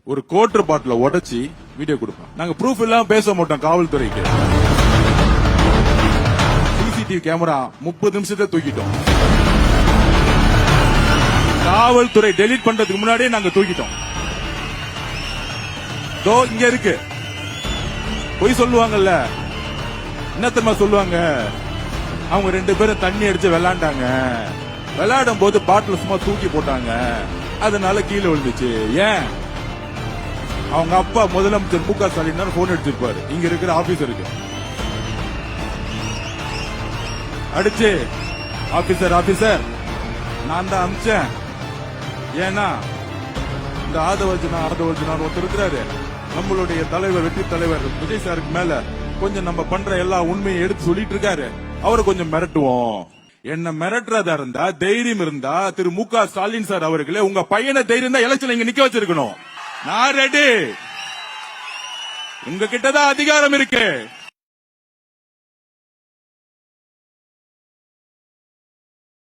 ஒரு கோட்டர் பாட்டில உடைச்சி வீடியோ கொடுப்போம். நாங்க ப்ரூஃப் இல்லாம பேச மாட்டோம். காவல்துறைக்கு சிசிடிவி கேமரா 30 நிமிஷத்தை தூக்கிட்டோம். காவல்துறை டெலீட் பண்றதுக்கு முன்னாடியே நாங்க தூக்கிட்டோம். இங்க இருக்கு. பொய் சொல்லுவாங்கல்ல, என்ன தெரியுமா சொல்லுவாங்க? அவங்க 2 பேரும் தண்ணி அடிச்சு விளையாண்டாங்க. விளையாடும் போது பாட்டில் சும்மா தூக்கி போட்டாங்க, அதனால கீழே விழுந்துச்சு. ஏன்? அவங்க அப்பா முதலமைச்சர் மு.க. ஸ்டாலின் போன் அடிச்சிருப்பாரு இங்க இருக்கிற ஆபீசருக்கு. அடிச்சு, ஆபீசர் நான் தான் அமிச்சேன். ஏன்னா இந்த ஆதவர்ஜனா ஒருத்தர் இருக்கிறாரு, நம்மளுடைய தலைவர் வெற்றி தலைவர் விஜய் சாருக்கு மேல கொஞ்சம் நம்ம பண்ற எல்லா உண்மையை எடுத்து சொல்லிட்டு இருக்காரு. அவரை கொஞ்சம் மிரட்டுவோம். என்ன மிரட்டுறதா இருந்தா, தைரியம் இருந்தா திரு மு.க. ஸ்டாலின் சார் அவர்களே, உங்க பையனை தைரியம் தான் எலெக்ஷன் இங்க நிக்க வச்சிருக்கணும். நான் ரெடி. உங்க கிட்டதான் அதிகாரம் இருக்கு.